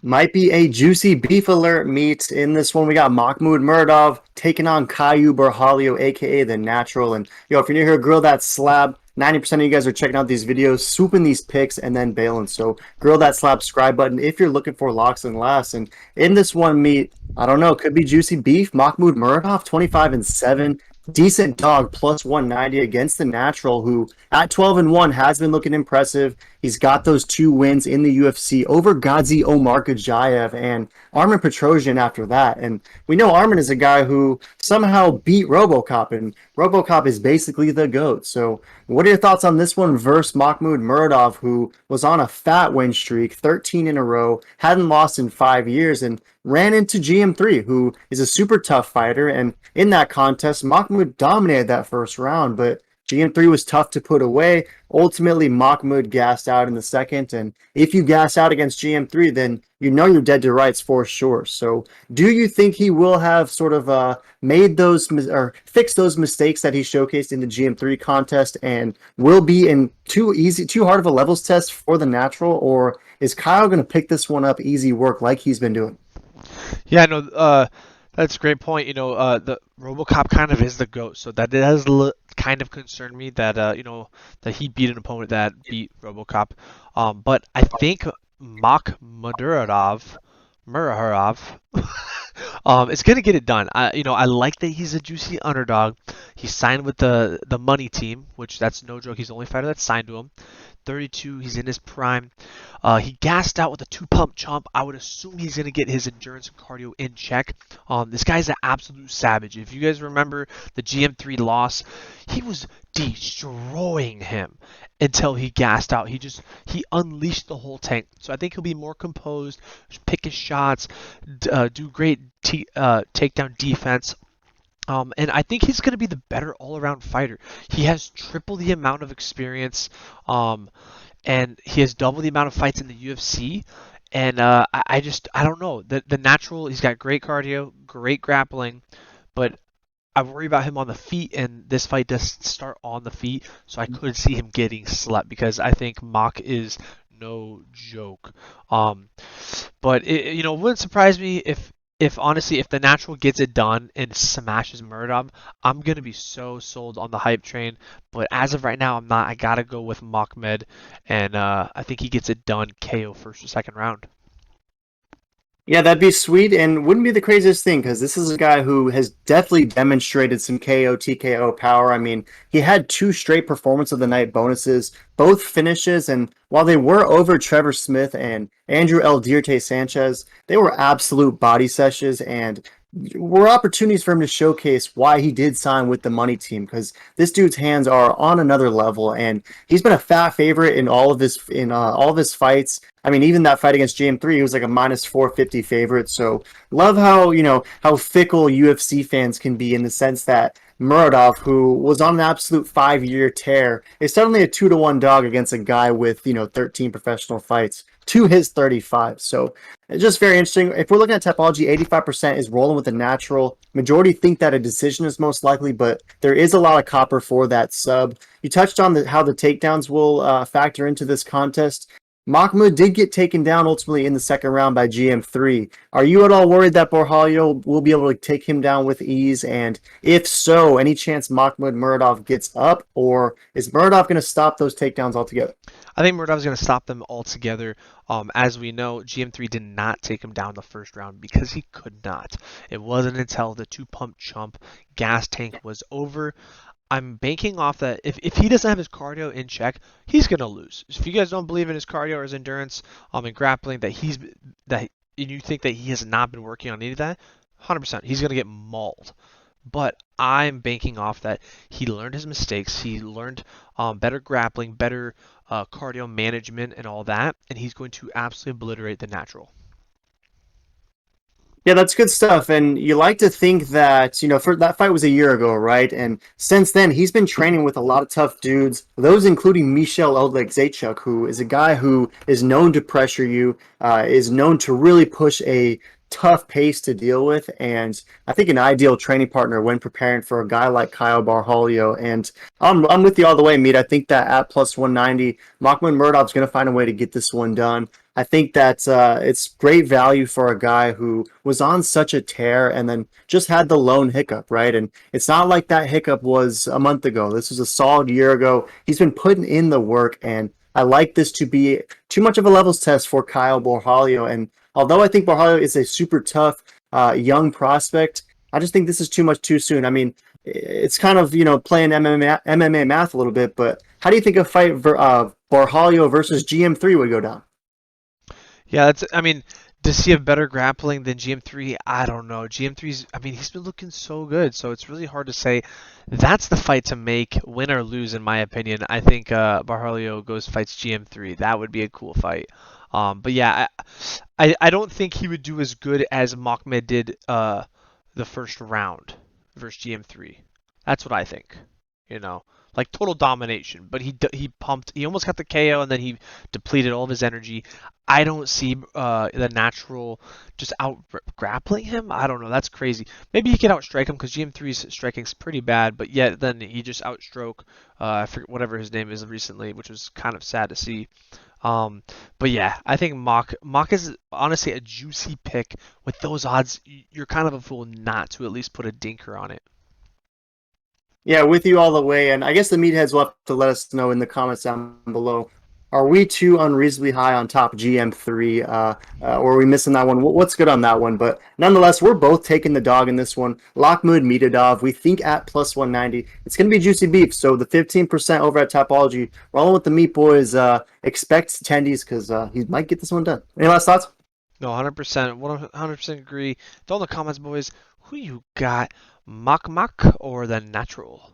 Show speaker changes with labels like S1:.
S1: Might be a juicy beef alert meet. In this one, we got Makhmud Muradov taking on Caio Borralho, aka the Natural. And if you're new here, grill that slab. 90% of you guys are checking out these videos, swooping these picks, and then bailing. So grill that slab subscribe button if you're looking for locks and laughs. And in this one meet, I don't know, could be juicy beef. Makhmud Muradov, 25-7. Decent dog, plus 190 against the Natural, who at 12-1 has been looking impressive. He's got those 2 wins in the UFC over Gadzi Omarkajayev and Armin Petrosian after that. And we know Armin is a guy who somehow beat RoboCop, and RoboCop is basically the GOAT. So what are your thoughts on this one versus Makhmud Muradov, who was on a fat win streak, 13 in a row, hadn't lost in 5 years, and ran into GM3, who is a super tough fighter. And in that contest, Makhmud dominated that first round, but GM3 was tough to put away. Ultimately, Makhmud gassed out in the second, and if you gas out against GM3, then you know you're dead to rights for sure. So, do you think he will have sort of made those or fixed those mistakes that he showcased in the GM3 contest, and will be in too hard of a levels test for the Natural, or is Kyle going to pick this one up easy work like he's been doing?
S2: Yeah, no, that's a great point. The RoboCop kind of is the GOAT, so that does kind of concern me that that he beat an opponent that beat RoboCop. But I think Muradov, is gonna get it done. I like that he's a juicy underdog. He signed with the money team, which that's no joke. He's the only fighter that's signed to him. 32, he's in his prime. He gassed out with a two-pump chomp. I would assume he's going to get his endurance and cardio in check. This guy's an absolute savage. If you guys remember the GM3 loss, he was destroying him until he gassed out. He unleashed the whole tank. So I think he'll be more composed, pick his shots, do great takedown defense. And I think he's going to be the better all-around fighter. He has triple the amount of experience, and he has double the amount of fights in the UFC. And I don't know. The Natural, he's got great cardio, great grappling, but I worry about him on the feet, and this fight does start on the feet, so I could see him getting slept because I think Mach is no joke. But it wouldn't surprise me if honestly, if the Natural gets it done and smashes Muradov, I'm gonna be so sold on the hype train. But as of right now, I'm not. I gotta go with Makhmed, and I think he gets it done KO first or second round.
S1: Yeah, that'd be sweet and wouldn't be the craziest thing because this is a guy who has definitely demonstrated some KO TKO power. I mean, he had 2 straight performance of the night bonuses, both finishes, and while they were over Trevor Smith and Andrew El Dirte Sanchez, they were absolute body sessions and were opportunities for him to showcase why he did sign with the money team because this dude's hands are on another level and he's been a fat favorite in all of his fights. I mean, even that fight against GM3, he was like a minus 450 favorite. So love how how fickle UFC fans can be in the sense that Muradov, who was on an absolute 5-year tear, is suddenly a 2-1 dog against a guy with 13 professional fights to his 35. So it's just very interesting. If we're looking at topology, 85% is rolling with the Natural. Majority think that a decision is most likely, but there is a lot of copper for that sub. You touched on how the takedowns will factor into this contest. Makhmud did get taken down ultimately in the second round by GM3. Are you at all worried that Borralho will be able to take him down with ease? And if so, any chance Makhmud Muradov gets up, or is Muradov going to stop those takedowns altogether?
S2: I think Muradov's going to stop them altogether. As we know, GM3 did not take him down the first round because he could not. It wasn't until the two-pump chump gas tank was over. I'm banking off that if he doesn't have his cardio in check, he's gonna lose. If you guys don't believe in his cardio or his endurance, and grappling, and you think that he has not been working on any of that, 100%, he's gonna get mauled. But I'm banking off that he learned his mistakes. He learned better grappling, better cardio management, and all that, and he's going to absolutely obliterate the Natural.
S1: Yeah, that's good stuff. And you like to think that, for that fight was a year ago, right? And since then, he's been training with a lot of tough dudes, those including Michel Zaitchuk, who is a guy who is known to pressure you, is known to really push a tough pace to deal with. And I think an ideal training partner when preparing for a guy like Caio Borralho. And I'm with you all the way, Meat. I think that at plus 190, Makhmud Muradov's going to find a way to get this one done. I think that it's great value for a guy who was on such a tear and then just had the lone hiccup, right? And it's not like that hiccup was a month ago. This was a solid year ago. He's been putting in the work, and I like this to be too much of a levels test for Caio Borralho. And although I think Borralho is a super tough young prospect, I just think this is too much too soon. I mean, it's kind of playing MMA math a little bit, but how do you think a fight Borralho versus GM3 would go down?
S2: Yeah, that's. I mean, does he have better grappling than GM3? I don't know. GM3's. I mean, he's been looking so good, so it's really hard to say. That's the fight to make, win or lose, in my opinion. I think Barhalio goes fights GM3. That would be a cool fight. But yeah, I don't think he would do as good as Makhmud did the first round versus GM3. That's what I think. You know, like total domination. But he pumped. He almost got the KO, and then he depleted all of his energy. I don't see the natural just out grappling him. I don't know. That's crazy. Maybe he could outstrike him because GM3's striking's pretty bad, but yet then he just outstroke I forget whatever his name is recently, which was kind of sad to see. Um, but yeah, I think Mock is honestly a juicy pick. With those odds, you're kind of a fool not to at least put a dinker on it.
S1: Yeah, with you all the way. And I guess the meatheads will have to let us know in the comments down below. Are we too unreasonably high on top GM3, or are we missing that one? What's good on that one? But nonetheless, we're both taking the dog in this one. Makhmud Muradov, we think at plus 190. It's going to be juicy beef. So the 15% over at Topology, rolling with the Meat Boys, expect tendies because he might get this one done. Any last thoughts?
S2: No, 100%, 100% agree. Throw in the comments, boys. Who you got, Mock or the Natural?